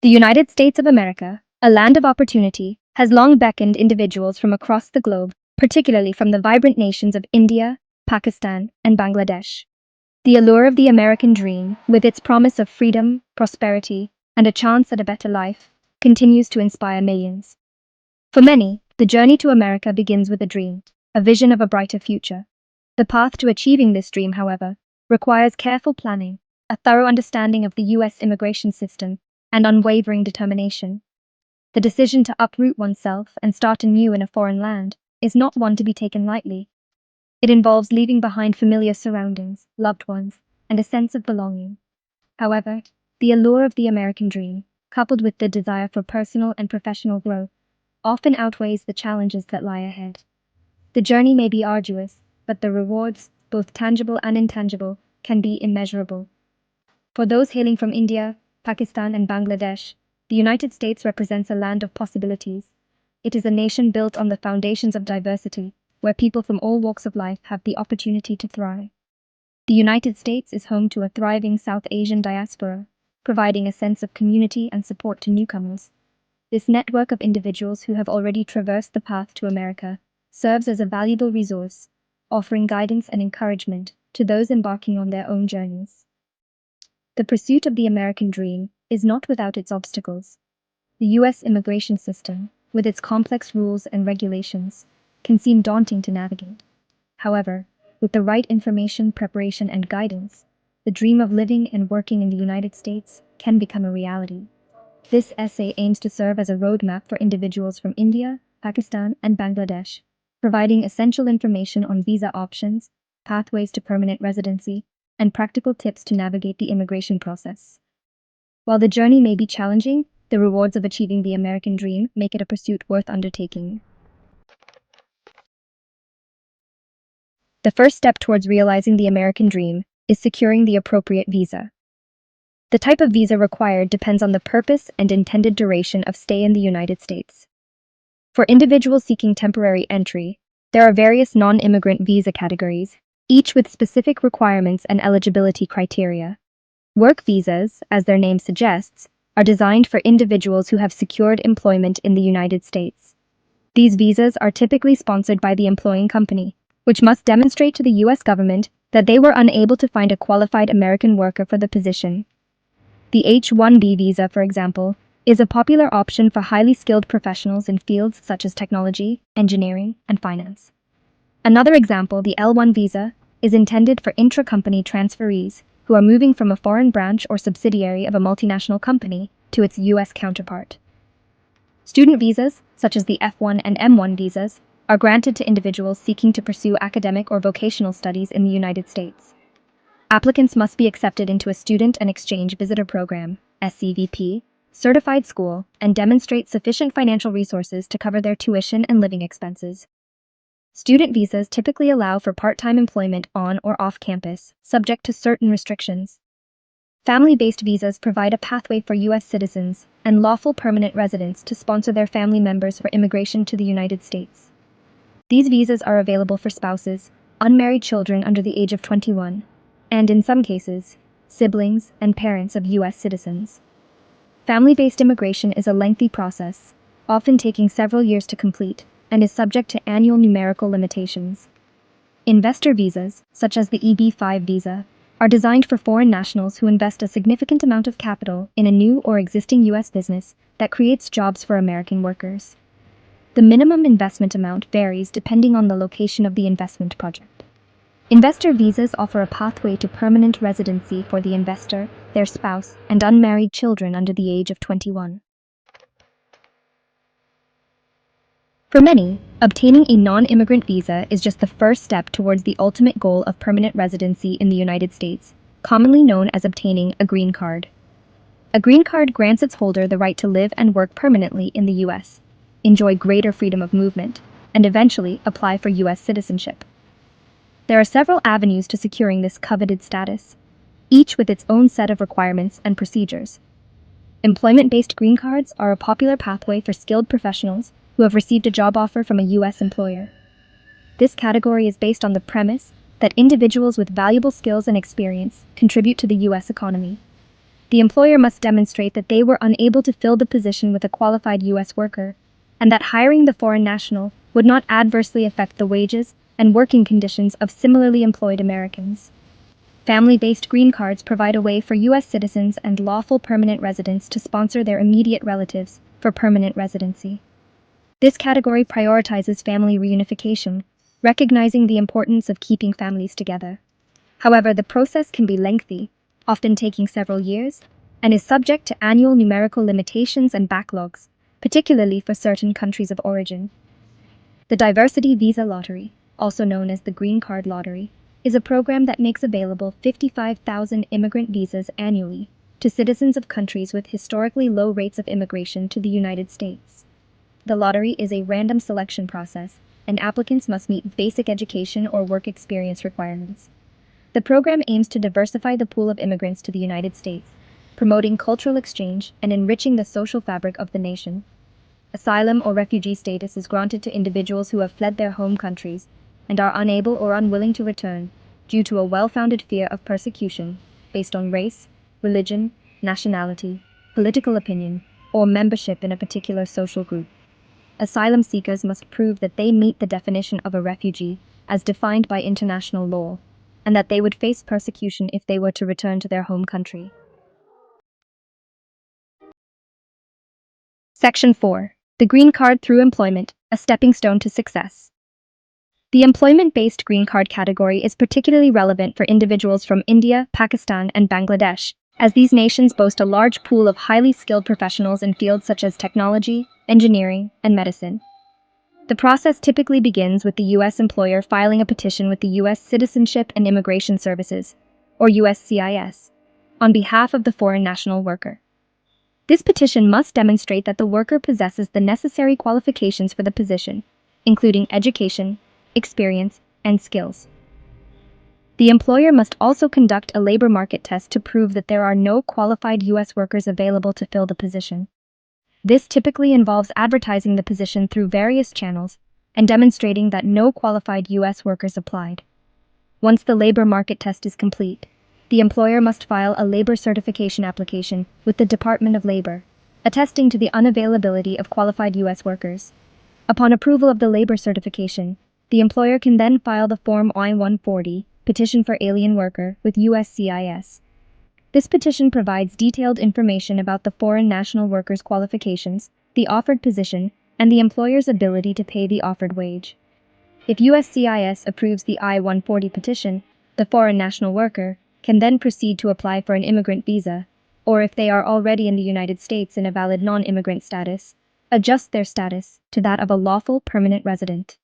The United States of America, a land of opportunity, has long beckoned individuals from across the globe, particularly from the vibrant nations of India, Pakistan, and Bangladesh. The allure of the American dream, with its promise of freedom, prosperity, and a chance at a better life, continues to inspire millions. For many, the journey to America begins with a dream, a vision of a brighter future. The path to achieving this dream, however, requires careful planning, a thorough understanding of the U.S. immigration system, and unwavering determination. The decision to uproot oneself and start anew in a foreign land is not one to be taken lightly. It involves leaving behind familiar surroundings, loved ones, and a sense of belonging. However, the allure of the American dream, coupled with the desire for personal and professional growth, often outweighs the challenges that lie ahead. The journey may be arduous, but the rewards, both tangible and intangible, can be immeasurable. For those hailing from India, Pakistan, and Bangladesh, the United States represents a land of possibilities. It is a nation built on the foundations of diversity, where people from all walks of life have the opportunity to thrive. The United States is home to a thriving South Asian diaspora, providing a sense of community and support to newcomers. This network of individuals who have already traversed the path to America serves as a valuable resource, offering guidance and encouragement to those embarking on their own journeys. The pursuit of the American dream is not without its obstacles. The U.S. immigration system, with its complex rules and regulations, can seem daunting to navigate. However, with the right information, preparation, and guidance, the dream of living and working in the United States can become a reality. This essay aims to serve as a roadmap for individuals from India, Pakistan, and Bangladesh, providing essential information on visa options, pathways to permanent residency, and practical tips to navigate the immigration process. While the journey may be challenging, the rewards of achieving the American dream make it a pursuit worth undertaking. The first step towards realizing the American dream is securing the appropriate visa. The type of visa required depends on the purpose and intended duration of stay in the United States. For individuals seeking temporary entry, there are various non-immigrant visa categories, each with specific requirements and eligibility criteria. Work visas, as their name suggests, are designed for individuals who have secured employment in the United States. These visas are typically sponsored by the employing company, which must demonstrate to the U.S. government that they were unable to find a qualified American worker for the position. The H-1B visa, for example, is a popular option for highly skilled professionals in fields such as technology, engineering, and finance. Another example, the L-1 visa, is intended for intra-company transferees who are moving from a foreign branch or subsidiary of a multinational company to its U.S. counterpart. Student visas, such as the F-1 and M-1 visas, are granted to individuals seeking to pursue academic or vocational studies in the United States. Applicants must be accepted into a Student and Exchange Visitor Program, SCVP, certified school, and demonstrate sufficient financial resources to cover their tuition and living expenses. Student visas typically allow for part-time employment on or off campus, subject to certain restrictions. Family-based visas provide a pathway for U.S. citizens and lawful permanent residents to sponsor their family members for immigration to the United States. These visas are available for spouses, unmarried children under the age of 21, and in some cases, siblings and parents of U.S. citizens. Family-based immigration is a lengthy process, often taking several years to complete, and is subject to annual numerical limitations. Investor visas, such as the EB-5 visa, are designed for foreign nationals who invest a significant amount of capital in a new or existing U.S. business that creates jobs for American workers. The minimum investment amount varies depending on the location of the investment project. Investor visas offer a pathway to permanent residency for the investor, their spouse, and unmarried children under the age of 21. For many, obtaining a non-immigrant visa is just the first step towards the ultimate goal of permanent residency in the United States, commonly known as obtaining a green card. A green card grants its holder the right to live and work permanently in the U.S., enjoy greater freedom of movement, and eventually apply for U.S. citizenship. There are several avenues to securing this coveted status, each with its own set of requirements and procedures. Employment-based green cards are a popular pathway for skilled professionals who have received a job offer from a U.S. employer. This category is based on the premise that individuals with valuable skills and experience contribute to the U.S. economy. The employer must demonstrate that they were unable to fill the position with a qualified U.S. worker, and that hiring the foreign national would not adversely affect the wages and working conditions of similarly employed Americans. Family-based green cards provide a way for U.S. citizens and lawful permanent residents to sponsor their immediate relatives for permanent residency. This category prioritizes family reunification, recognizing the importance of keeping families together. However, the process can be lengthy, often taking several years, and is subject to annual numerical limitations and backlogs, particularly for certain countries of origin. The Diversity Visa Lottery, also known as the Green Card Lottery, is a program that makes available 55,000 immigrant visas annually to citizens of countries with historically low rates of immigration to the United States. The lottery is a random selection process, and applicants must meet basic education or work experience requirements. The program aims to diversify the pool of immigrants to the United States, promoting cultural exchange and enriching the social fabric of the nation. Asylum or refugee status is granted to individuals who have fled their home countries and are unable or unwilling to return due to a well-founded fear of persecution based on race, religion, nationality, political opinion, or membership in a particular social group. Asylum seekers must prove that they meet the definition of a refugee as defined by international law, and that they would face persecution if they were to return to their home country. Section 4. The Green Card Through Employment, a Stepping Stone to Success. The employment-based green card category is particularly relevant for individuals from India, Pakistan, and Bangladesh, as these nations boast a large pool of highly skilled professionals in fields such as technology, engineering, and medicine. The process typically begins with the U.S. employer filing a petition with the U.S. Citizenship and Immigration Services, or USCIS, on behalf of the foreign national worker. This petition must demonstrate that the worker possesses the necessary qualifications for the position, including education, experience, and skills. The employer must also conduct a labor market test to prove that there are no qualified U.S. workers available to fill the position. This typically involves advertising the position through various channels and demonstrating that no qualified U.S. workers applied. Once the labor market test is complete, the employer must file a labor certification application with the Department of Labor, attesting to the unavailability of qualified U.S. workers. Upon approval of the labor certification, the employer can then file the Form I-140, Petition for Alien Worker, with USCIS. This petition provides detailed information about the foreign national worker's qualifications, the offered position, and the employer's ability to pay the offered wage. If USCIS approves the I-140 petition, the foreign national worker can then proceed to apply for an immigrant visa, or if they are already in the United States in a valid non-immigrant status, adjust their status to that of a lawful permanent resident.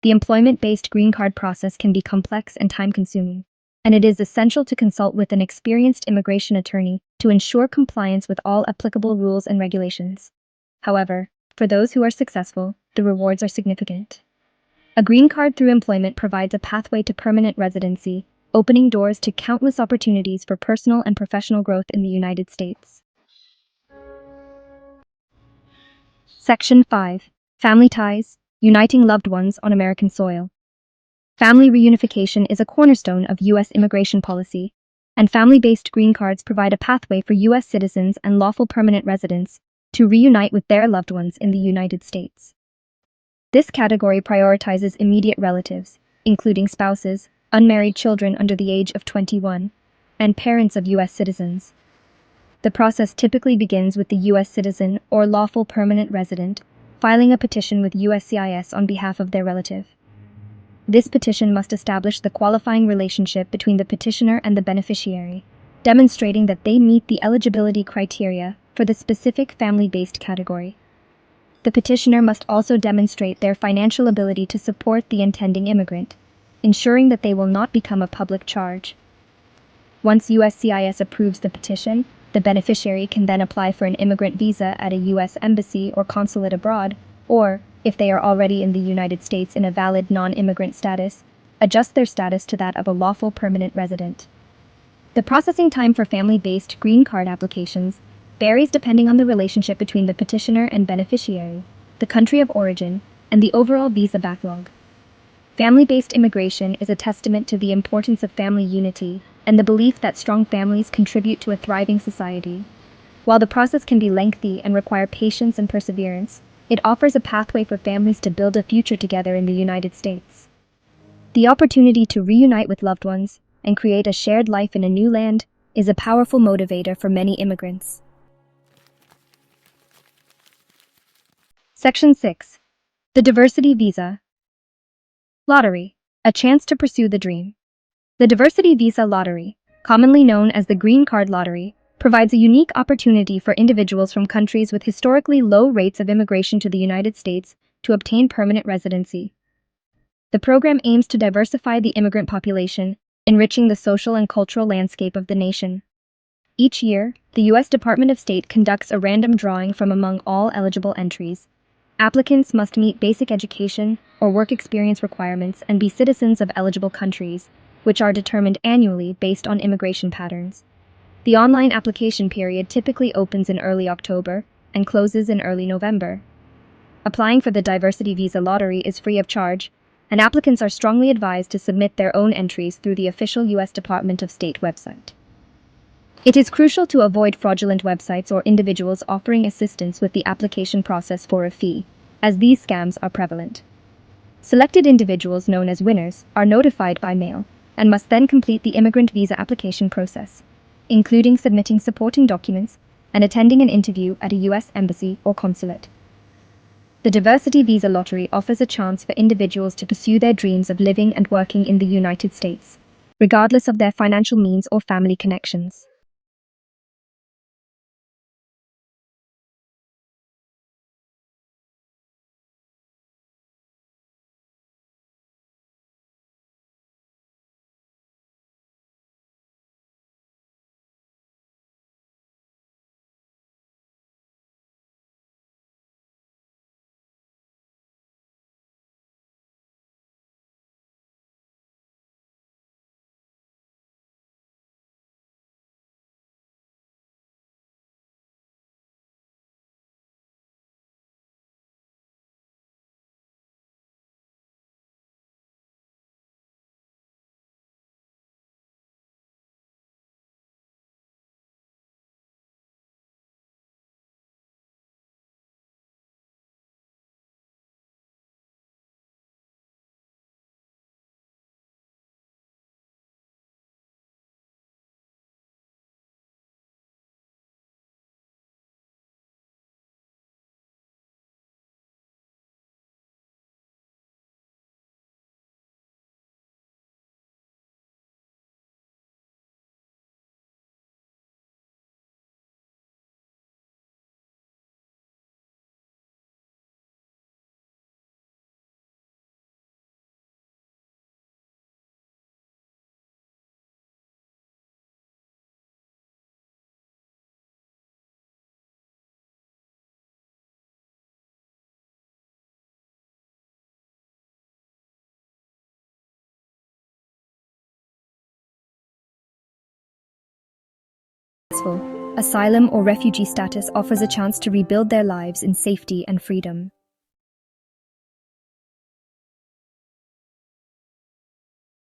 The employment-based green card process can be complex and time-consuming, and it is essential to consult with an experienced immigration attorney to ensure compliance with all applicable rules and regulations. However, for those who are successful, the rewards are significant. A green card through employment provides a pathway to permanent residency, opening doors to countless opportunities for personal and professional growth in the United States. Section 5. Family Ties, Uniting Loved Ones on American Soil. Family reunification is a cornerstone of U.S. immigration policy, and family-based green cards provide a pathway for U.S. citizens and lawful permanent residents to reunite with their loved ones in the United States. This category prioritizes immediate relatives, including spouses, unmarried children under the age of 21, and parents of U.S. citizens. The process typically begins with the U.S. citizen or lawful permanent resident filing a petition with USCIS on behalf of their relative. This petition must establish the qualifying relationship between the petitioner and the beneficiary, demonstrating that they meet the eligibility criteria for the specific family-based category. The petitioner must also demonstrate their financial ability to support the intending immigrant, ensuring that they will not become a public charge. Once USCIS approves the petition, the beneficiary can then apply for an immigrant visa at a U.S. embassy or consulate abroad, or, if they are already in the United States in a valid non-immigrant status, adjust their status to that of a lawful permanent resident. The processing time for family-based green card applications varies depending on the relationship between the petitioner and beneficiary, the country of origin, and the overall visa backlog. Family-based immigration is a testament to the importance of family unity and the belief that strong families contribute to a thriving society. While the process can be lengthy and require patience and perseverance, it offers a pathway for families to build a future together in the United States. The opportunity to reunite with loved ones and create a shared life in a new land is a powerful motivator for many immigrants. Section 6. The Diversity Visa. Lottery. A chance to pursue the dream. The Diversity Visa Lottery, commonly known as the Green Card Lottery, provides a unique opportunity for individuals from countries with historically low rates of immigration to the United States to obtain permanent residency. The program aims to diversify the immigrant population, enriching the social and cultural landscape of the nation. Each year, the U.S. Department of State conducts a random drawing from among all eligible entries. Applicants must meet basic education or work experience requirements and be citizens of eligible countries, which are determined annually based on immigration patterns. The online application period typically opens in early October and closes in early November. Applying for the Diversity Visa Lottery is free of charge, and applicants are strongly advised to submit their own entries through the official U.S. Department of State website. It is crucial to avoid fraudulent websites or individuals offering assistance with the application process for a fee, as these scams are prevalent. Selected individuals, known as winners, are notified by mail and must then complete the immigrant visa application process, including submitting supporting documents and attending an interview at a U.S. embassy or consulate. The Diversity Visa Lottery offers a chance for individuals to pursue their dreams of living and working in the United States, regardless of their financial means or family connections. Asylum or refugee status offers a chance to rebuild their lives in safety and freedom.